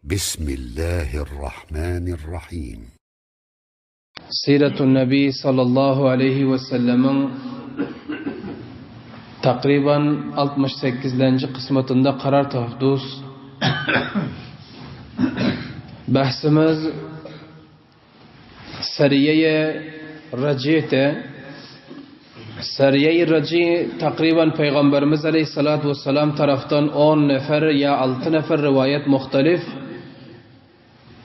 Bismillahirrahmanirrahim. Siretun Nebi sallallahu aleyhi ve sellemin takriben 68. kısmetinde karar tahdus. Bahsimiz Sariye-i Racih'te. Sariye-i Racih takriben Peygamberimiz aleyhissalatu vesselam taraftan 10 nefer ya 6 nefer rivayet muhtelif.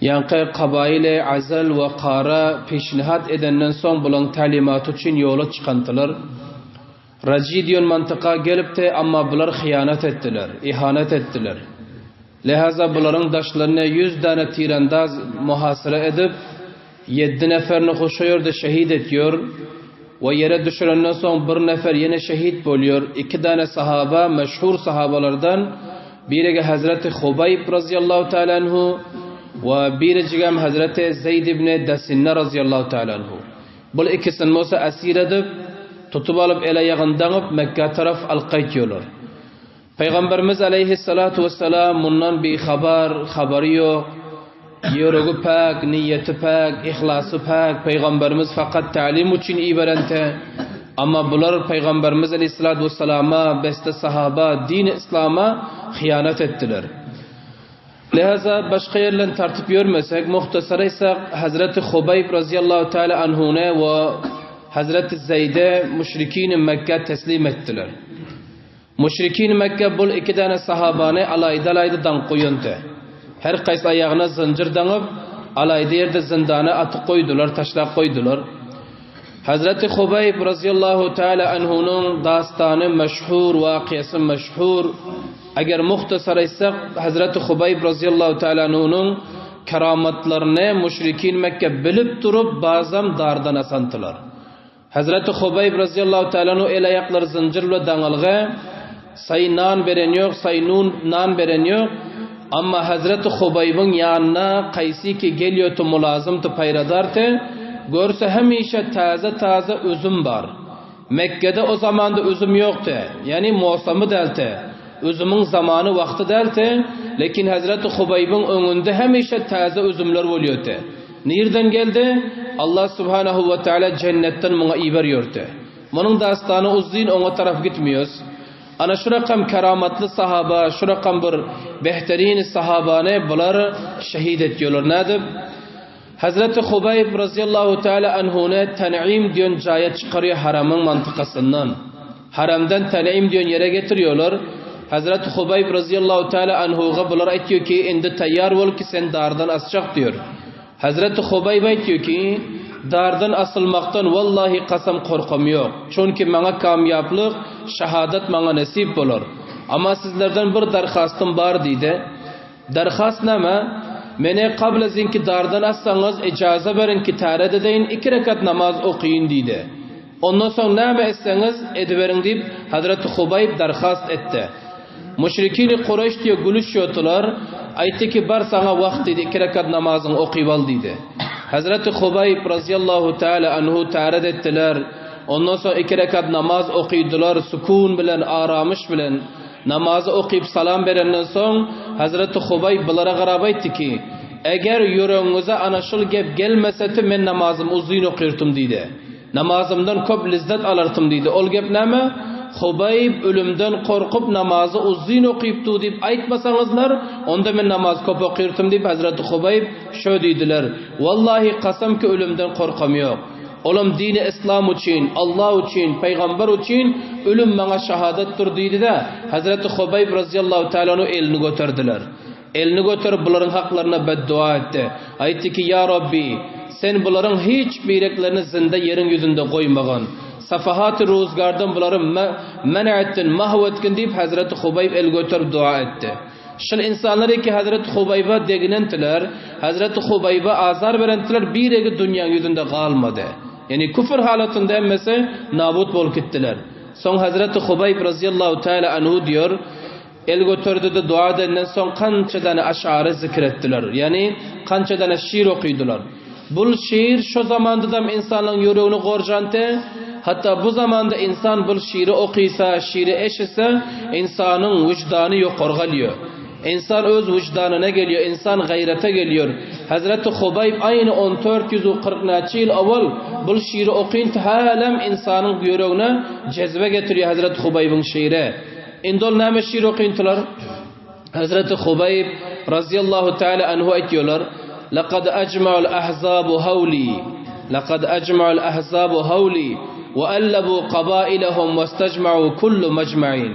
Yankı kabaile azal ve qara peşnihat edenden son bulan talimatı için yola çıkantılar. Racih diyon mantıqa gelip de ama bular hıyanet ettiler, ihanet ettiler. Lihaza buların daşlarına 100 tane tirandaz muhasara edip 7 neferini hoşuyordu, şehit ediyor. Ve yere düşürenden son bir nefer yine şehit buluyor. 2 tane sahaba, meşhur sahabalardan biri Hazreti Hubayb radıyallahu teala anhu ve biricik Hazreti Zeyd ibn Dasinne radıyallahu teala anhu. Bu ikisini Musa esir edip tutup alıp ele yağındanıp Mekke taraf alqaytıyorlar. Peygamberimiz aleyhissalatu vesselam bundan bir haberi yok. Yorugu pak, niyeti pak, ihlası pak. Peygamberimiz fakat talim için ibarente. Ama bunlar Peygamberimiz aleyhissalatu vesselama, beste sahaba, din-i İslam'a hıyanet ettiler. Lihaza başka yerden tartip görmesek, muhtasarıysak Hazreti Hubayb radıyallahu teala anhune ve Hazreti Zeyd'e müşrikin Mekke teslim ettiler. Müşrikin Mekke bul 2 tane sahabanı alayda dan koyundu. Her kaysa ayağına zincir danıp alayda yerde zindana atıp koydular, taşlak koydular. Hazreti Hubayb radıyallahu teala anhunun dastanı meşhur, vakiyası meşhur. Eğer muhtasarıysak Hazreti Hubayb radıyallahu teala anhunun keramatlarını müşrikin Mekke bilip durup bazam dardan asantılar. Hazreti Hubayb radıyallahu teala anhu el ayaklar zincirle danılgı, say nan beren yok, say nan beren yok. Ama Hazreti Hubayb'ın yanına kaysi ki geliyordu mulazımdı payradardı. Görse hemişe taze üzüm var. Mekke'de o zamanda üzüm yoktu. Yani mevsimi delti. Üzümün zamanı vakti delti. Lakin Hazreti Hubayb'ın önünde hemişe taze üzümler oluyordu. Nereden geldi? Allah subhanahu ve teala cennetten buna iyi veriyordu. Bunun dastanı uzun ona taraf gitmiyoruz. Ana şu rakam keramatlı sahaba, şu rakam bir behterin sahabane bunlar şehit ediyorlar. Nedir? Hazreti Hubayb radıyallahu teala anhune Ten'im diyen caya çıkarıyor haramın mantıkasından. Haramdan Ten'im diyen yere getiriyorlar. Hazreti Hubayb radıyallahu teala anhuga bunlar aytıyor ki indi tayyar ol ki sen dardan asacak diyor. Hazreti Hubayb aytıyor ki dardan asılmaktan vallahi kasam korkum yok. Çünkü bana kamyaplık, şehadet bana nasip olur. Ama sizlerden bir darxastım var dedi. Darxast neme? Mene qabla zinki dardan assanız icaza verin ki tarat edeyin 2 rekat namaz okuyun dedi. Ondan sonra neme etseniz ediverin deyip Hazreti Hubayb darxast etti. Müşrikini Kureyş diye gülüşüyordular. Aytti ki bar sana vakt dedi 2 rekat namazın okuyval dedi. Hazreti Hubayb radıyallahu teala anhu tarat ettiler. Ondan sonra 2 rekat namaz okuydular. Sukun bilen, aramış bilen. Namazı okuyup salam verenden son Hazreti Hubayb bunlara qarab aytdı ki eğer yüreğinize anaşıl gep gelmeseti men namazım uzun okuyurtum dedi. Namazımdan köp lizzet alartım dedi. Ol gep neme? Hubayb ölümden korkup namazı uzun okuyuptu deyip aytmasanızlar onda men namaz köp okuyurtum deyip Hazreti Hubayb şöyle dediler. Vallahi kasam ki ölümden korkum yok. Oğlum dini İslam için, Allah için, Peygamber için ölüm bana şehadettir dedi de Hazreti Hubayb radıyallahu teala elini götürdüler. Elini götürüp bunların haklarına beddua etti. Aytti ki ya Rabbi sen bunların hiç bireklerini zinde yerin yüzünde koymağın. Safahat-ı ruzgardan bunları men ettin, mahvettin deyip Hazreti Hubayb el götürüp dua etti. Şıl insanlar ki Hazreti Hubayb'a deginentiler, Hazreti Hubayb'a azar verentiler bir egi dünya yüzünde kalmadı. Yani küfür halatında emmese nabut bol gittiler. Son Hazreti Hubayb radıyallahu teala anhu diyor, el götürdü de dua edenden son kança tane aşarı zikrettiler. Yani kança tane şiir okuydular. Bu şiir şu zamanda da insanın yüreğini korcantı. Hatta bu zamanda insan bu şiiri okuysa, şiiri eşitse insanın vicdanı yok korgalıyor. İnsan öz vicdanına geliyor, insan gayrete geliyor. Hazreti Hubayb aynı 1440 yıl avval bu şiiri okuyunca halem insanın yüreğine cezbe getiriyor Hazreti Hubayb'ın şiiri. İndol name şiir okuyuntular? Hazreti Hubayb radıyallahu teala anhu aytiyorlar. لَقَدْ أَجْمَعُ الْأَحْزَابُ هَوْلِي لَقَدْ أَجْمَعُ الْأَحْزَابُ هَوْلِي وَأَلَّبُوا قَبَائِلَهُمْ وَاسْتَجْمَعُوا كُلُّ مَجْمَعِينَ.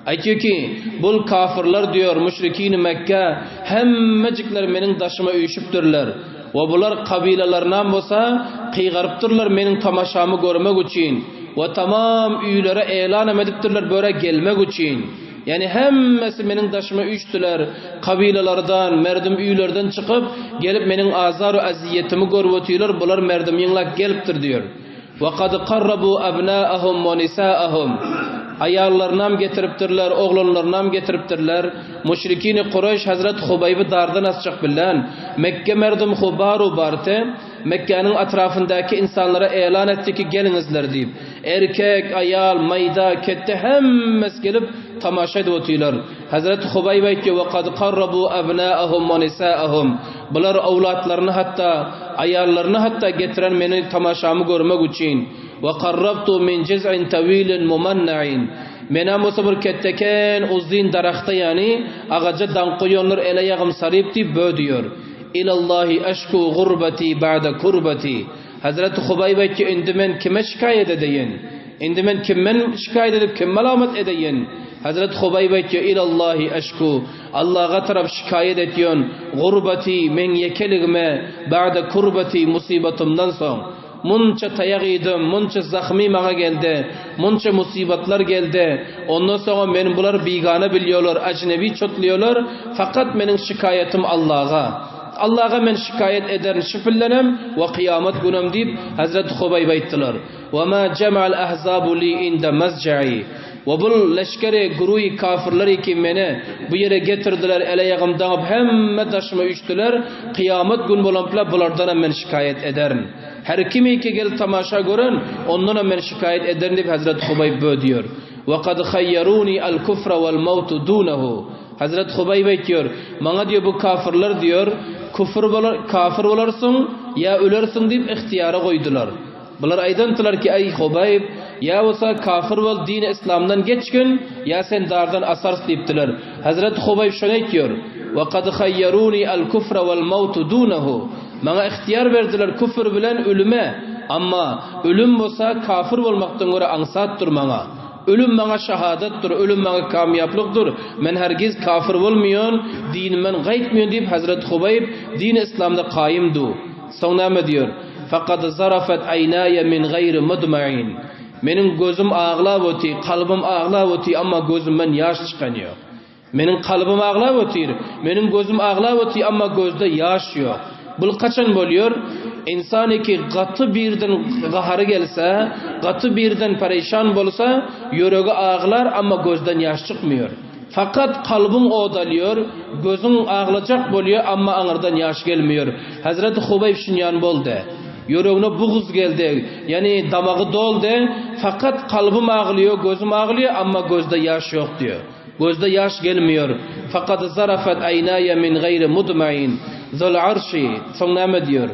Aytiyor ki bu kafirler diyor müşrikin Mekke hemmecikler benim taşıma uyuşupdurlar. Ve bular kabilelerden bolsa kıygarıptırlar benim tamaşamı görmek için. Ve tamam üylere elan edipdirler böyle gelmek için. Yani hemmesi benim taşıma uyuştular. Kabilelerden, merdim üylerden çıkıp gelip benim azar ve aziyetimi görüyorlar. Bular merdim yınlak geliptir diyor. وَقَدْ قَرَّبُوا أَبْنَاءَهُمْ وَنِسَاءَهُمْ. Ayarlarınam getiriptirler, oğlanlarınam getiriptirler. Müşrikini Kureyş Hazret Hubayb'ı dardan asacak bilen. Mekke merdim Hubaru bartı. Mekke'nin etrafındaki insanlara elan etti ki gelinizler deyip. Erkek, ayal, mayda, kette hemmes gelip tamaşa ediyorlar. Hazret Hubayb aytiyor وَقَدْ قَرَّبُوا أَبْنَاءَهُمْ وَنِسَاءَهُمْ. Bunlar avlatlarını hatta ayarlarını hatta getiren beni tamaşamı görmek için. وَقَرَّبْتُ مِنْ جِزْعٍ تَوِيلٍ مُمَنَّعٍ. Mena musabır ketteken uzdin darakta yani ağaca dan koyonlar ele yağım sarıp deyip bö diyor. İlallahi eşku gurbeti ba'da kurbeti. Hazreti Hubayb ki indimen kime şikayet edeyin? İndimen kimmen şikayet edip kim melamet edeyin? Hazreti Hubayb ki ilallahi eşku. Allah'a taraf şikayet ediyorsun. Gurbeti men yekeligme ba'da kurbeti musibetimden son. Munça tayak yedim, munça zahmi mağa geldi, munça musibetler geldi. Ondan sonra benim bunlar bigane biliyorlar, acnebi çotluyorlar. Fakat benim şikayetim Allah'a. Allah'a ben şikayet ederim, şifrelenem ve kıyamet günüm deyip Hazreti Hubayb ayttılar. وَمَا جَمَعَ الْأَحْزَابُ لِي اِنْدَ مَزْجَعِي. Ve bu leşkeri, guruyi kafirleri ki beni bu yere getirdiler, ele yağımdan hemme taşıma üçtüler. Kıyamet gün bulanıpla bulardan ben şikayet ederim. Her kimi ki gel tamaşa görün, ondan ben şikayet ederim deyip Hazreti Hubayb böyle diyor. وَقَدْ خَيَّرُونِ الْكُفْرَ وَالْمَوْتُ دُونَهُ. Hazreti Hubayb diyor, bana diyor bu kafirler diyor, kafir olarsın ya ölersin deyip ihtiyara koydular. Bunlar aydantılar ki ey Hubayb, ya olsa kafir ol din İslam'dan geçkin ya sen dardan asars deyiptiler. Hazreti Hubayb şöyle diyor. وَقَدْ خَيَّرُونِ الْكُفْرَ وَالْمَوْتُ دُونَهُ. Bana ihtiyar verdiler küfür bilen ölüme. Ama ölüm olsa kafir olmaktan göre ansattır bana. Ölüm bana şehadattir, ölüm bana kamyaplıktır. Men hergiz kafir olmuyor, dinimden gaytmıyor deyip Hazreti Hubayb din İslam'da kaimdu. Sonra mı diyor? Fakat zarafet aynaya min gayri mudma'in. Benim gözüm ağlab ötü, kalbim ağlab ötü ama gözümden yaş çıkanıyor. Benim kalbim ağlab ötü, benim gözüm ağlab ötü ama gözde yaş yok. Bu kaçan buluyor? İnsanı ki katı birden gaharı gelse, katı birden perişan bolsa, yüreği ağlar ama gözden yaş çıkmıyor. Fakat kalbin oğdalıyor, gözün ağlayacak buluyor ama ağırdan yaş gelmiyor. Hazreti Hubayb şunyan boldu. Yüreğine buğuz geldi, yani damağı doldu. Fakat kalbim ağlıyor, gözüm ağlıyor ama gözde yaş yok diyor. Gözde yaş gelmiyor. Fakat zarafet aynaya min gayri mudma'in. Zul arşi sonra ne diyor?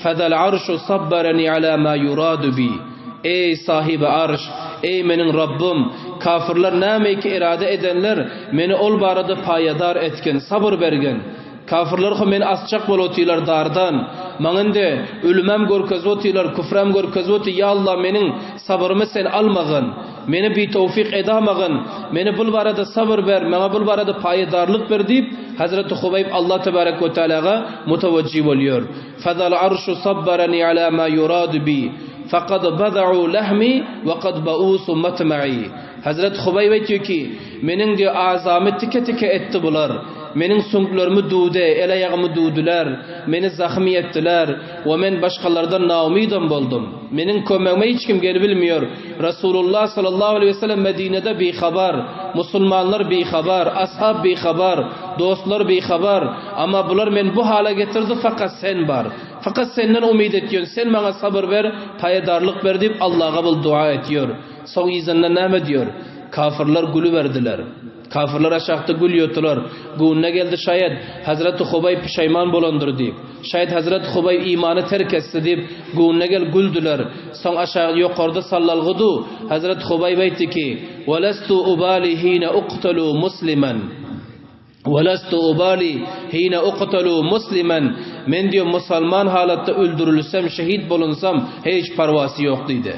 Fedel arşu sabbarani ala ma yuradu bi. Ey sahibi arş, ey benim Rabbim, kafirler neme ki irade edenler beni ol barada payadar etkin, sabır bergen. Kafirler men asçak bolotiler dardan. Mağında ölümem gorkazotiler, küfrem gorkazoti. Ya Allah menin sabrımı sen almağın. Meni bir tevfik edamağın. Meni bul barada sabır ver, bana bul barada payadarlık ver deyip Hazreti Hubayb Allah Tebarek ve Teala'ya muteveccih oluyor. Fadal arşu sabbarani ala ma yuradu bi. Fakat bada'u lahmi ve kad ba'usu matma'i. Hazreti Hubayb diyor ki, menin diyor azamı tike tike etti bular. Menin sunklarımı dudu, el ayağımı dudular, beni zahmi ettiler ve men başkalardan naumidam buldum. Menin kömeğime hiç kim gel bilmiyor. Resulullah sallallahu aleyhi ve sellem Medine'de bir haber, Müslümanlar bir haber, ashab bir haber, dostlar bir haber. Ama bunlar men bu hale getirdi fakat sen var. Fakat senden umid ediyorsun. Sen bana sabır ver, payadarlık ver deyip Allah'a bul dua ediyor. Son izinde ne diyor? Kafirler gülü verdiler. Kafirler aşağıda gül yotular. Gûnne geldi şayet Hazreti Hubayb pişayman bolandır deyip. Şayet Hazreti Hubayb imanı terk etsi deyip gûnne gel güldüler. Son aşağı yukarıda sallalgıdu. Hazreti Hubayb aytti ki وَلَسْتُ أُبَالِي هِينَ اُقْتَلُوا مُسْلِمًا وَلَسْتُ أُبَالِي هِينَ اُقْتَلُوا مُسْلِمًا Men diyor Müslüman halatta öldürülsem, şehit bulunsam hiç parvası yok dedi.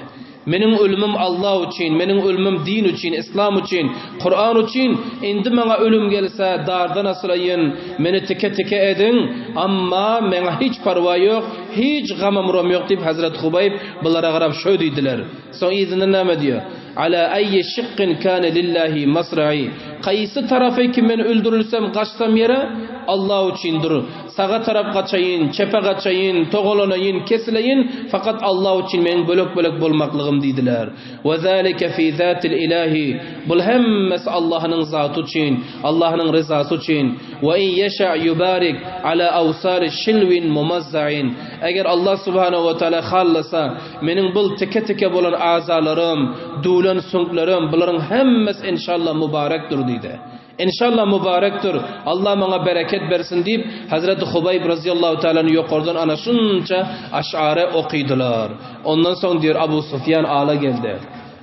Mening ölümüm Allah için, mening ölümüm din için, İslam için, Kur'an için. Endi bana ölüm gelse dardan asılayın, meni teke teke edin. Ama bana hiç parva yok, hiç gamamram yok deyip Hazreti Hubayb bunlara qarab şöyle dediler. Son izinde ne diyor? Ala ayyi şıkkın kâne lillahi masra'i. Kayısı tarafı ki men öldürülsem kaçsam yere Allah içindir. Sağa taraf kaçayın, çepe kaçayın, toğulanayın, kesileyin. Fakat Allah için men bölük bölük bulmaklığım dediler. Ve zâlike fî zâtil ilahi. Bul hemmesi Allah'ın zatı için, Allah'ın rızası için. Ve in yeşa' yubarik ala avsari şilvin mumazza'in. Eğer Allah subhanahu ve teala hallasa menin bul teke teke bulan azalarım, dulan sunklarım, bunların hemmesi inşallah mübarektir dedi. İnşallah mübarektir. Allah bana bereket versin deyip Hazreti Hubayb radıyallahu teala'nın yukarıdan ana şunca aşare okuydular. Ondan sonra diyor Abu Sufyan ağla geldi.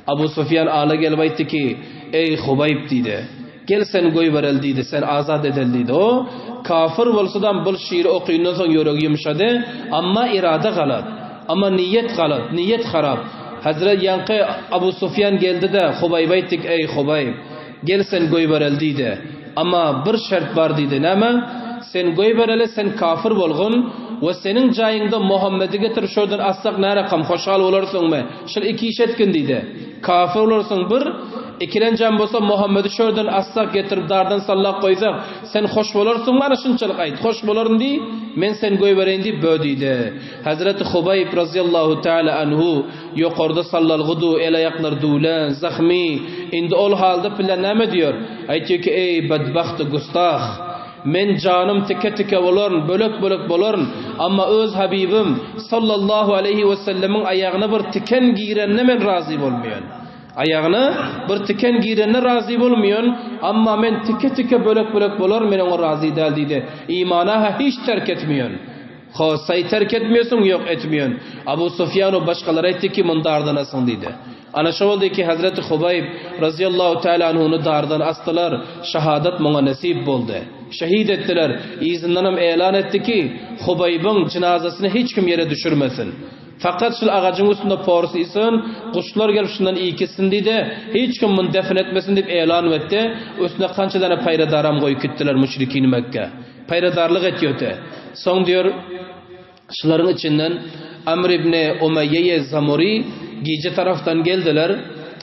Abu Sufyan ağla gelip aytti ki ey Hubayb dedi. Gel sen goy verel dedi. Sen azat edel dedi. O kafir bolsadan bu şiiri okuyundan sonra yürek yumuşadı. Ama irade galat. Ama niyet galat. Niyet harap. Hazreti Yankı Abu Sufyan geldi de Hubayb ayttık ey Hubayb. Gel sen goy verel dedi. Ama bir şart var dedi. Nema? Sen goy verele sen kafir bolgun ve senin cayında Muhammed'i getir şuradan assak ne rakam hoşal olursun mu? Şıl iki iş etkin dedi. Kafir olursun bir. İkilen can bolsa Muhammed'i şuradan assak getirip dardan sallak koysak sen hoş olursun mu? Ana şunçalık ayt. Hoş olurun di. Men sen goy vereyim di. Bö dedi. Hazreti Hubayb razıyallahu teala anhu yukarıda sallalgıdu. El ayaklar dulan, zahmi. İndi ol halde pile ne diyor? Aytıyor ki ey bedbahtı gustah. Men canım teke teke olurun, bölük bölük bolurun. Ama öz Habibim sallallahu aleyhi ve sellemin ayağına bir tiken giyirenine men razı olmuyor. Ayağına bir tiken giyirenine razı olmuyor. Ama men teke teke bölük bölük bolur, men o razı değil dedi. İmana hiç terk etmiyor. Sayı terk etmiyorsun, yok etmiyorsun. Abu Sufyan o başkaları etti ki bunu dardanasın dedi. Ana şöyle ki Hazreti Hubayb radıyallahu teala anhu'nu dardan astılar. Şehadet bana nasip oldu. Şehit ettiler. İzinlerim elan etti ki Hubayb'ın cenazesini hiç kim yere düşürmesin. Fakat şu ağacın üstünde porsu isin, kuşlar gelip şundan iyi kesin dedi. Hiç kim bunu defin etmesin deyip elan etti. Üstüne kança tane payredaram koyup gittiler müşrikin Mekke. Payredarlık ediyordu. Son diyor şunların içinden Amr ibn Umayye Zamuri gece taraftan geldiler.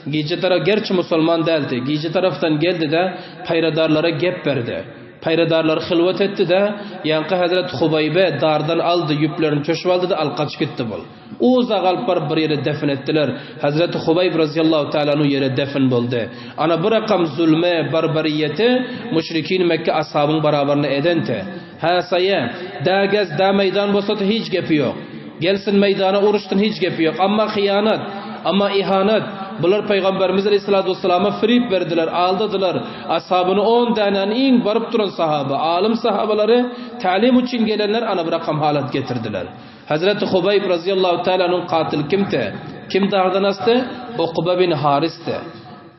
Gece taraf gerçi Müslüman değildi. Gece taraftan geldi de payredarlara gep verdi. Payredarlar hilvet etti de yankı Hazreti Hubayb'e dardan aldı, yüplerini çöşüp aldı da al kaç gitti bol. Uza galpar bir yere defin ettiler. Hazreti Hubayb radıyallahu teala'nın yere defin buldu. Ana bu rakam zulme, barbariyeti müşrikin Mekke ashabın beraberine edente. Ha sayı, da gez, da meydan bosatı hiç gepi yok. Gelsin meydana uğraştın hiç gepi yok. Ama hıyanet, ama ihanet. Bunlar Peygamberimiz Aleyhisselatü Vesselam'a frip verdiler, aldılar. Ashabını 10 tane'nin in varıp duran sahabe, alim sahabeleri talim için gelenler ana bir rakam halat getirdiler. Hazreti Hubayb radıyallahu teala'nın katil kimdi? Kim dardan astı? Ukbe bin Haris'ti.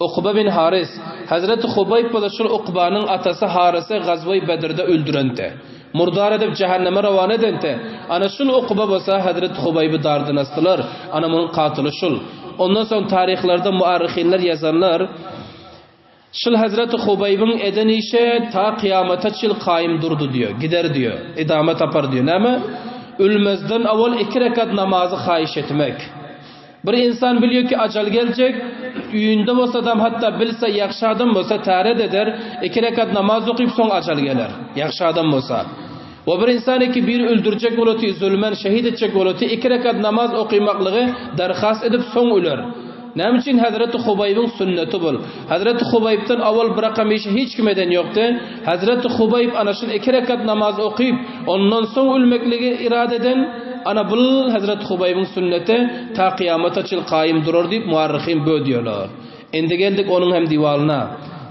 Ukbe bin Haris. Hazreti Hubayb da şu Ukbe'nin atası Haris'i Gazve-i Bedir'de öldürendi. Murdar edip cehenneme ravan edente. Ana şul Ukbe olsa Hazreti Hubayb'ı dardan astılar. Ana bunun katili şul. Ondan sonra tarihlerde muarrihinler yazarlar. Şul Hazreti Hubayb'ın eden işe ta kıyamata çil kaim durdu diyor. Gider diyor. İdame tapar diyor. Ama ölmezden evvel 2 rekat namazı hayiş etmek. Bir insan biliyor ki acel gelecek. Üyünde olsa adam hatta bilse yakşı adam olsa taret eder. 2 rekat namaz okuyup son acel gelir. Yakşı adam olsa. O bir insan ki bir öldürecek olati, zulmen şehit edecek olati 2 rekat namaz okuymaklığı derhas edip son ölür. Ne için Hazreti Hubayb'ın sünneti bul. Hazreti Hubayb'tan avval bırakan işi hiç kimeden yoktu. Hazreti Hubayb anasın 2 rekat namaz okuyup ondan son ölmekliği irade eden ana bul Hazreti Hubayb'ın sünneti ta kıyamata çıl kaim durur deyip muarrihin böyle diyorlar. Endi geldik onun hem divalına.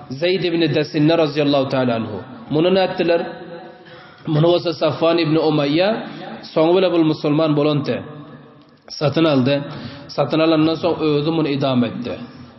Zeyd ibn Desinne radıyallahu teala anhu. Bunu ne ettiler? Bunu olsa Safvan ibn Umayya soňu bile bul musulman bolonte. Satın aldı. Satın alandan soň özü bunu idam etti.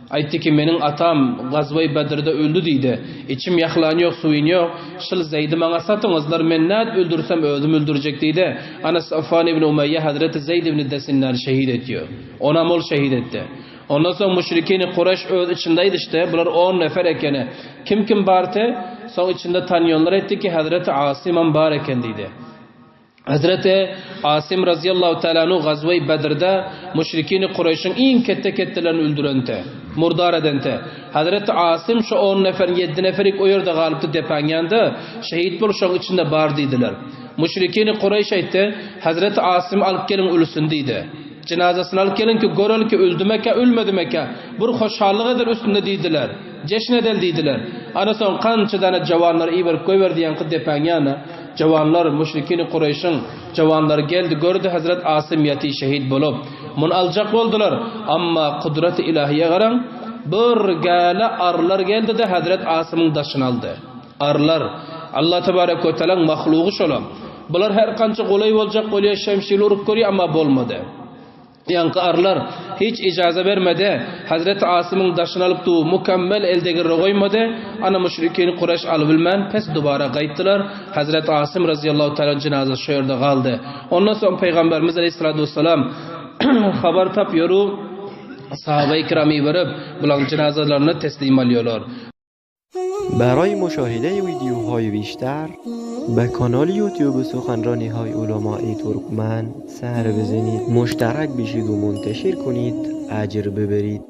Aytdı ki menin atam Gazvay Bedir'de öldü deydi. İçim yaxlan yok, suyun yok. Şıl Zeyd'i bana satıňyzlar, men näet öldürsem özüm öldürecek deydi. Ana Safvan ibn Umayya Hazreti Zeyd ibn Desinler şehit ediyor. Ona mol şehit etti. Ondan sonra müşrikini Kureyş öz içindeydi işte. Bular 10 nefer ekeni. Kim bartı? Son içinde tanıyonlar etti ki Hazreti Asim bar eken deydi. Hazreti Asim razıyallahu teala anhu Gazvay Bedir'de müşrikini Kureyş'in en kettilerini öldürente, murdar edente. Hazreti Asim şu 10 nefer 7 neferik o yerde galipti depanyandı. Şehit bol şoň içinde bar deydiler. Müşrikini Kureyş etti. Hazreti Asim alıp gelin ölsün deydi. Cenazasını alıp gelin ki görel ki öldümeke ölmedimeke. Bir hoşhallyk eder üstünde deydiler. Jeşin edel deydiler. Ana son kança dana jawanlar iber koyver diýen ki depanyana. Jawanlar müşrikini Kureyş'in jawanlar geldi gördü Hazret Asim yati şehit bolup. Mun aljak boldular. Amma kudret ilahiye garaň bir gala arlar geldi de Hazret Asim'in daşını aldı. Arlar Allah tebarek ve teala mahluğu şolam. Bular her kança golay boljak golay şemşil urup köri amma bolmady. Yankı arlar hiç icaza vermedi. Hazreti Asım'ın daşını alıp du mükemmel eldeki koymadı. Ana müşrikini Kureyş alıbilmen pes dubara gayttılar. Hazreti Asım razıyallahu teala cenazesi şu yerde kaldı. Ondan sonra Peygamberimiz aleyhissalatu vesselam haber tapyoru sahabe-i kirami verip bulan cenazalarını teslim alıyorlar. برای مشاهده ویدیوهای بیشتر به کانال یوتیوب سخنرانی های علماء ترکمن سر بزنید، مشترک بشید و منتشر کنید، اجر ببرید.